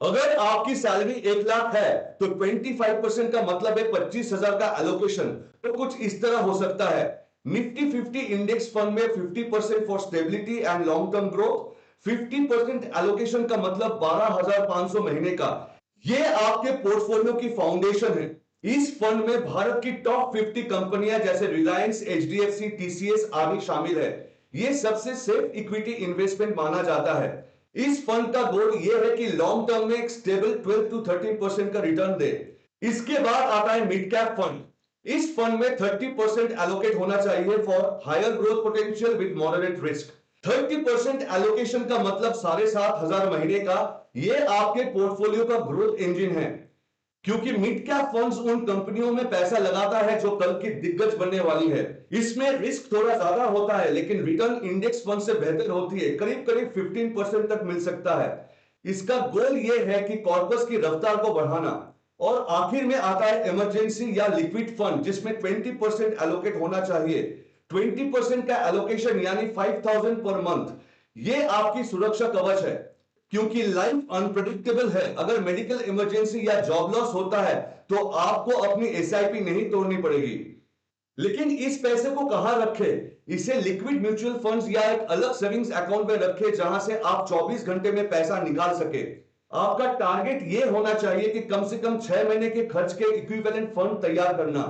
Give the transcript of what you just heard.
अगर आपकी सैलरी 1 लाख है तो 25% का मतलब है 25,000 का एलोकेशन। तो कुछ इस तरह हो सकता है, निफ्टी 50 इंडेक्स फंड में 50% for stability and long term growth, 50% allocation का मतलब 12,500 महीने का। ये आपके पोर्टफोलियो की फाउंडेशन है। इस फंड में भारत की टॉप 50 कंपनियां जैसे रिलायंस, एचडीएफसी, टीसीएस आदि शामिल है। यह सबसे सेफ इक्विटी इन्वेस्टमेंट माना जाता है। इस फंड का गोल यह है कि लॉन्ग टर्म में एक स्टेबल 12 to 13% का रिटर्न दे। इसके बाद आता है मिड कैप फंड। इस फंड में 30% एलोकेट होना चाहिए for higher growth potential with moderate risk. 30% allocation का मतलब 7,500 महीने का। यह आपके पोर्टफोलियो का ग्रोथ इंजन है, क्योंकि मिड कैप फंड्स उन कंपनियों में पैसा लगाता है जो कल की दिग्गज बनने वाली है। इसमें रिस्क थोड़ा ज्यादा होता है, लेकिन रिटर्न इंडेक्स फंड से बेहतर होती है, करीब करीब 15% तक मिल सकता है। इसका गोल यह है कि कॉर्पस की रफ्तार को बढ़ाना। और आखिर में आता है इमरजेंसी या लिक्विड फंड, जिसमें 20% एलोकेट होना चाहिए। 20% का एलोकेशन यानी 5,000 पर मंथ, यह आपकी सुरक्षा कवच है, क्योंकि लाइफ अनप्रेडिक्टेबल है। अगर मेडिकल इमरजेंसी या जॉब लॉस होता है तो आपको अपनी एसआईपी नहीं तोड़नी पड़ेगी। लेकिन इस पैसे को कहां रखे? इसे लिक्विड म्यूचुअल फंड्स या एक अलग सेविंग्स अकाउंट में रखे, जहां से आप 24 घंटे में पैसा निकाल सके। आपका टारगेट यह होना चाहिए कि कम से कम 6 महीने के खर्च के इक्विवेलेंट फंड तैयार करना।